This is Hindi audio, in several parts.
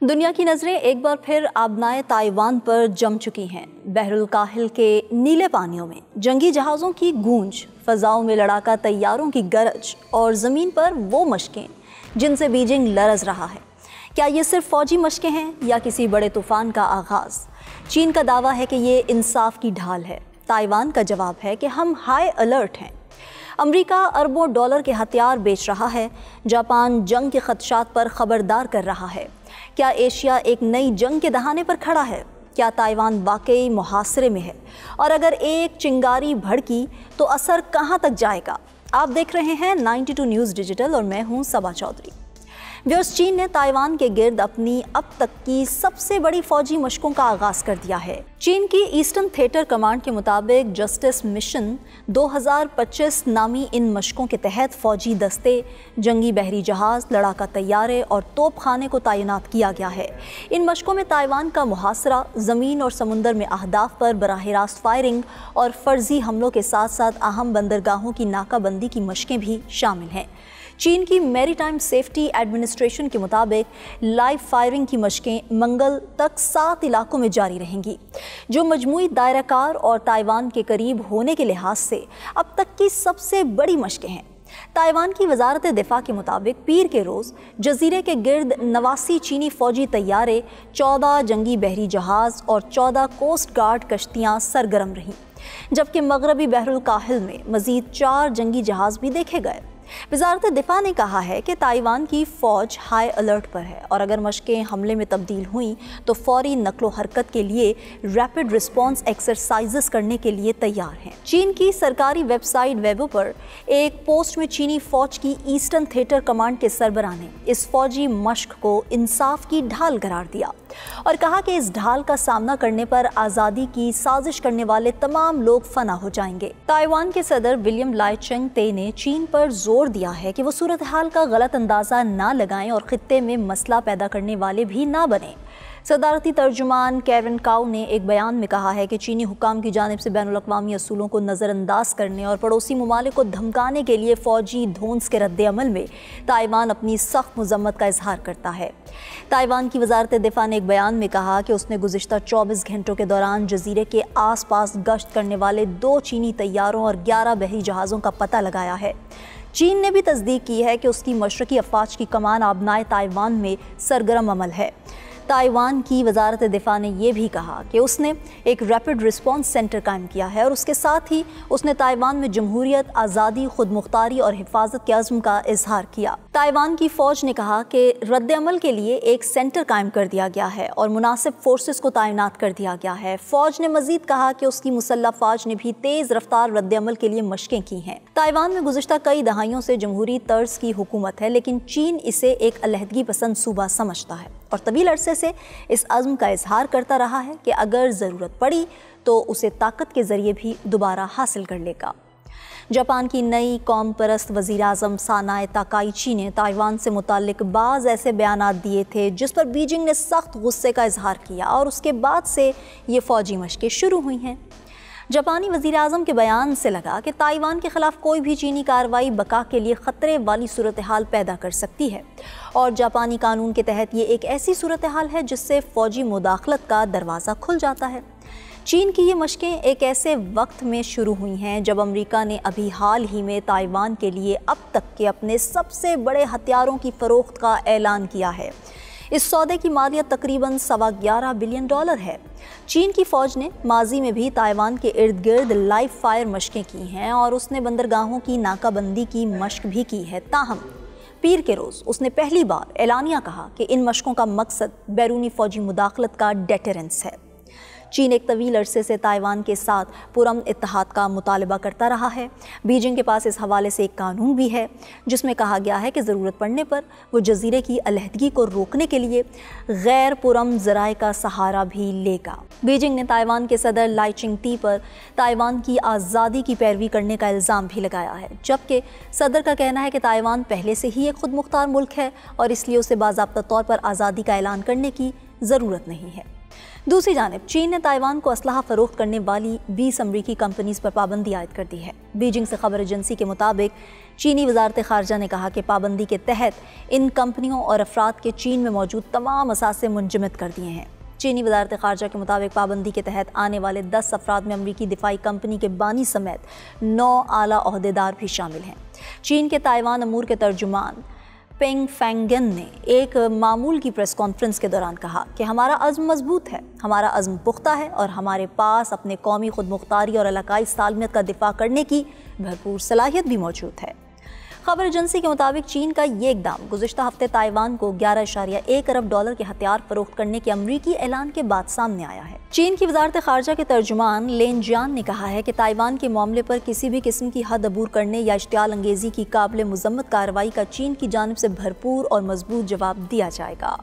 दुनिया की नज़रें एक बार फिर आबनाए ताइवान पर जम चुकी हैं। बहरुल काहिल के नीले पानियों में जंगी जहाज़ों की गूंज, फ़ज़ाओं में लड़ाका तैयारों की गरज और ज़मीन पर वो मशकें जिनसे बीजिंग लरज़ रहा है। क्या ये सिर्फ फ़ौजी मशकें हैं या किसी बड़े तूफ़ान का आगाज़? चीन का दावा है कि ये इंसाफ की ढाल है। ताइवान का जवाब है कि हम हाई अलर्ट हैं। अमेरिका अरबों डॉलर के हथियार बेच रहा है। जापान जंग के खदशात पर खबरदार कर रहा है। क्या एशिया एक नई जंग के दहाने पर खड़ा है? क्या ताइवान वाकई मुहासरे में है? और अगर एक चिंगारी भड़की तो असर कहां तक जाएगा? आप देख रहे हैं 92 न्यूज़ डिजिटल और मैं हूं सबा चौधरी। व्यूअर्स, चीन ने ताइवान के गिर्द अपनी अब तक की सबसे बड़ी फौजी मशकों का आगाज कर दिया है। चीन की ईस्टर्न थिएटर कमांड के मुताबिक जस्टिस मिशन 2025 नामी इन मशकों के तहत फौजी दस्ते, जंगी बहरी जहाज, लड़ाका तैयारे और तोपखाने को तैनात किया गया है। इन मशकों में ताइवान का मुहासरा, ज़मीन और समुंदर में अहदाफ पर बराह रास्त फायरिंग और फर्जी हमलों के साथ साथ अहम बंदरगाहों की नाकाबंदी की मशकें भी शामिल हैं। चीन की मैरीटाइम सेफ्टी एडमिनिस्ट्रेशन के मुताबिक लाइव फायरिंग की मशकें मंगल तक 7 इलाकों में जारी रहेंगी, जो मजमूई दायराकार और ताइवान के करीब होने के लिहाज से अब तक की सबसे बड़ी मशकें हैं। ताइवान की वजारत दिफा के मुताबिक पीर के रोज़ जजीरे के गिर्द 89 चीनी फौजी तैयारे, 14 जंगी बहरी जहाज़ और 14 कोस्ट गार्ड कश्तियाँ सरगर्म रहीं, जबकि मगरबी बहरुल काहिल में मज़ीद 4 जंगी जहाज़ भी देखे गए। वजारत दिफा ने कहा है कि ताइवान की फ़ौज हाई अलर्ट पर है और अगर मशकें हमले में तब्दील हुई तो फौरी नकलो हरकत के लिए रैपिड रिस्पॉन्स एक्सरसाइजेस करने के लिए तैयार हैं। चीन की सरकारी वेबसाइट वेबो पर एक पोस्ट में चीनी फ़ौज की ईस्टर्न थिएटर कमांड के सरबराह ने इस फौजी मशक को इंसाफ की ढाल करार दिया और कहा कि इस ढाल का सामना करने पर आज़ादी की साजिश करने वाले तमाम लोग फना हो जाएंगे। ताइवान के सदर विलियम लाई चेंग ते ने चीन पर जोर दिया है कि वो सूरत हाल का गलत अंदाज़ा ना लगाएं और खित्ते में मसला पैदा करने वाले भी ना बने। सदारती तर्जुमान कैरन काउ ने एक बयान में कहा है कि चीनी हुकाम की जानिब से बैनुल अक़वामी असूलों को नज़रअंदाज करने और पड़ोसी ममालिक को धमकाने के लिए फ़ौजी धोंस के रद्द अमल में ताइवान अपनी सख्त मज़म्मत का इजहार करता है। ताइवान की वजारत दिफा ने एक बयान में कहा कि उसने गुज़िश्ता 24 घंटों के दौरान जजीरे के आस पास गश्त करने वाले 2 चीनी तैयारों और 11 बहरी जहाज़ों का पता लगाया है। चीन ने भी तस्दीक की है कि उसकी मशरकी अफवाज की कमान आबनाए ताइवान में सरगर्म अमल है। ताइवान की वजारत दिफा ने यह भी कहा कि उसने एक रैपिड रिस्पॉन्स सेंटर कायम किया है और उसके साथ ही उसने ताइवान में जमहूरियत, आज़ादी, खुद मुख्तारी और हिफाजत के अज़्म का इजहार किया। ताइवान की फ़ौज ने कहा कि रद्द अमल के लिए एक सेंटर कायम कर दिया गया है और मुनासिब फोर्सेस को तैनात कर दिया गया है। फ़ौज ने मजीद कहा कि उसकी मुसल्लह फ़ौज ने भी तेज़ रफ्तार रद्द अमल के लिए मशकें की हैं। ताइवान में गुज़िश्ता कई दहाइयों से जमहूरी तर्ज की हुकूमत है, लेकिन चीन इसे एक अलहदगी पसंद सूबा समझता है और तवील अरसे से इस अज़्म का इजहार करता रहा है कि अगर ज़रूरत पड़ी तो उसे ताकत के ज़रिए भी दोबारा हासिल कर लेगा। जापान की नई कौम परस्त वज़ीर आज़म सानाए ताकाइची ने ताइवान से मुताल्लिक बाज़ ऐसे बयानात दिए थे जिस पर बीजिंग ने सख्त गुस्से का इजहार किया और उसके बाद से ये फ़ौजी मशकें शुरू हुई हैं। जापानी वज़ीर आज़म के बयान से लगा कि ताइवान के ख़िलाफ़ कोई भी चीनी कार्रवाई बका के लिए ख़तरे वाली सूरत हाल पैदा कर सकती है और जापानी कानून के तहत ये एक ऐसी सूरत हाल है जिससे फ़ौजी मुदाखलत का दरवाज़ा खुल जाता है। चीन की ये मशकें एक ऐसे वक्त में शुरू हुई हैं जब अमेरिका ने अभी हाल ही में ताइवान के लिए अब तक के अपने सबसे बड़े हथियारों की फ़रोख्त का ऐलान किया है। इस सौदे की मालियत तकरीबन $11.25 बिलियन है। चीन की फ़ौज ने माजी में भी ताइवान के इर्द गिर्द लाइव फायर मशकें की हैं और उसने बंदरगाहों की नाकाबंदी की मशक भी की है। ताहम पीर के रोज़ उसने पहली बार एलानिया कहा कि इन मशकों का मकसद बैरूनी फ़ौजी मुदाखलत का डेटरेंस है। चीन एक तवील अरसे से ताइवान के साथ पुरअमन इत्तेहाद का मुतालबा करता रहा है। बीजिंग के पास इस हवाले से एक कानून भी है जिसमें कहा गया है कि ज़रूरत पड़ने पर वो जजीरे की अलहदगी को रोकने के लिए गैर पुरअमन ज़राए का सहारा भी लेगा। बीजिंग ने ताइवान के सदर लाई चिंगती पर ताइवान की आज़ादी की पैरवी करने का इल्ज़ाम भी लगाया है, जबकि सदर का कहना है कि ताइवान पहले से ही एक खुद मुख्तार मुल्क है और इसलिए उसे बाज़ाब्ता तौर पर आज़ादी का ऐलान करने की ज़रूरत नहीं है। दूसरी जानिब चीन ने ताइवान को असलहा फरोख्त करने वाली 20 अमरीकी कंपनीज पर पाबंदी आयद कर दी है। बीजिंग से खबर एजेंसी के मुताबिक चीनी वजारत खारजा ने कहा कि पाबंदी के तहत इन कंपनियों और अफराद के चीन में मौजूद तमाम असासे मुंजमद कर दिए हैं। चीनी वजारत खारजा के मुताबिक पाबंदी के तहत आने वाले 10 अफराद में अमरीकी दिफाई कंपनी के बानी समेत 9 आला ओहदेदार भी शामिल हैं। चीन के ताइवान अमूर के तर्जुमान पेंग फेंगन ने एक मामूल की प्रेस कॉन्फ्रेंस के दौरान कहा कि हमारा अज़्म मजबूत है, हमारा अज़्म पुख्ता है और हमारे पास अपने कौमी खुद मुख्तारी और इलाकाई सालमियत का दिफा करने की भरपूर सलाहियत भी मौजूद है। खबर एजेंसी के मुताबिक चीन का ये इकदाम गुज़िश्ता हफ्ते ताइवान को $11.1 अरब के हथियार फरोख्त करने के अमरीकी ऐलान के बाद सामने आया है। चीन की वजारत खारजा के तर्जुमान लेन जियान ने कहा है कि ताइवान के मामले पर किसी भी किस्म की हद अबूर करने या इश्तियाल अंगेजी की काबिल मुज़म्मत कार्रवाई का चीन की जानिब से भरपूर और मजबूत जवाब दिया जाएगा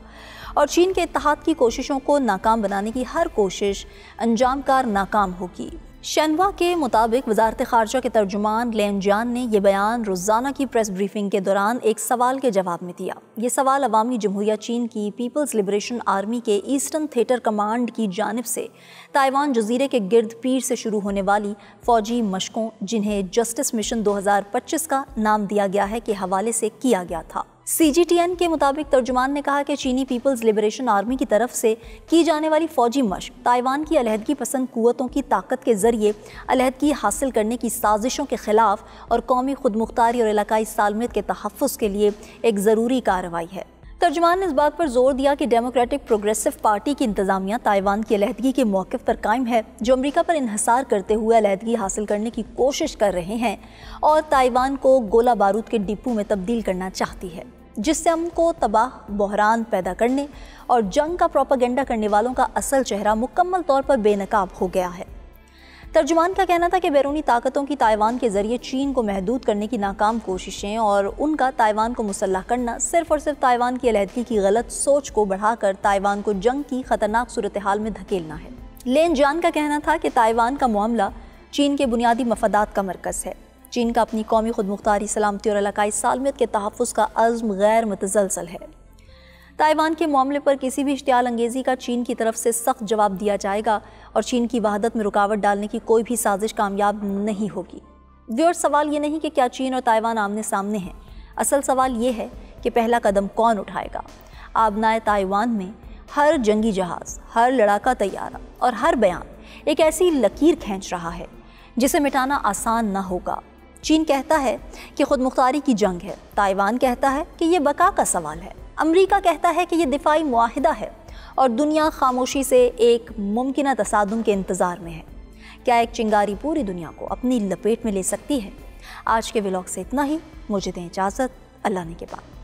और चीन के इत्तेहाद की कोशिशों को नाकाम बनाने की हर कोशिश अंजामकार नाकाम होगी। शनवा के मुताबिक वजारत खारजा के तर्जुमान लेन जियान ने यह बयान रोज़ाना की प्रेस ब्रीफिंग के दौरान एक सवाल के जवाब में दिया। ये सवाल अवामी जमहूरिया चीन की पीपल्स लिबरेशन आर्मी के ईस्टर्न थिएटर कमांड की जानिब से ताइवान जजीरे के गिर्द पीर से शुरू होने वाली फ़ौजी मशकों, जिन्हें जस्टिस मिशन 2025 का नाम दिया गया है, के हवाले से किया गया था। CGTN के मुताबिक तर्जुमान ने कहा कि चीनी पीपल्स लिबरेशन आर्मी की तरफ से की जाने वाली फ़ौजी मशक ताइवान की अलहदगी पसंद कुव्वतों की ताकत के ज़रिए अलहदगी हासिल करने की साजिशों के ख़िलाफ़ और कौमी खुद मुख्तारी और इलाकाई सालमियत के तहफ़्फ़ुज़ के लिए एक ज़रूरी कार्रवाई है। तर्जुमान ने इस बात पर जोर दिया कि डेमोक्रेटिक प्रोग्रेसिव पार्टी की इंतज़ामिया ताइवान की अलहदगी के मौक़िफ़ पर कायम है, जो अमरीका पर इन्हिसार करते हुए अलहदगी हासिल करने की कोशिश कर रहे हैं और ताइवान को गोला बारूद के डिपो में तब्दील करना चाहती है, जिससे हमको तबाह बहरान पैदा करने और जंग का प्रोपेगेंडा करने वालों का असल चेहरा मुकम्मल तौर पर बेनकाब हो गया है। तर्जुमान का कहना था कि बैरूनी ताकतों की ताइवान के जरिए चीन को महदूद करने की नाकाम कोशिशें और उनका ताइवान को मुसल्लह करना सिर्फ और सिर्फ ताइवान की अलहदगी की गलत सोच को बढ़ाकर ताइवान को जंग की खतरनाक सूरत हाल में धकेलना है। लेन जियान का कहना था कि ताइवान का मामला चीन के बुनियादी मफादात का मरकज़ है। चीन का अपनी कौमी खुद मुख्तारी, सलामती और इलाकाई सालमियत के तहफ़्फ़ुज़ का अज़्म गैर मुतज़लसल है। ताइवान के मामले पर किसी भी इश्तियाल अंगेज़ी का चीन की तरफ से सख्त जवाब दिया जाएगा और चीन की वहदत में रुकावट डालने की कोई भी साजिश कामयाब नहीं होगी। व्यूअर्स, सवाल ये नहीं कि क्या चीन और ताइवान आमने सामने हैं, असल सवाल ये है कि पहला कदम कौन उठाएगा। आबनाए ताइवान में हर जंगी जहाज़, हर लड़ाका तैयारा और हर बयान एक ऐसी लकीर खींच रहा है जिसे मिटाना आसान ना होगा। चीन कहता है कि खुद मुख्तारी की जंग है, ताइवान कहता है कि ये बका का सवाल है, अमरीका कहता है कि ये दिफाई मुआहिदा है और दुनिया खामोशी से एक मुमकिन तसादुम के इंतज़ार में है। क्या एक चिंगारी पूरी दुनिया को अपनी लपेट में ले सकती है? आज के व्लॉग से इतना ही। मुझे दें इजाज़त। अल्लाह ने के बाद।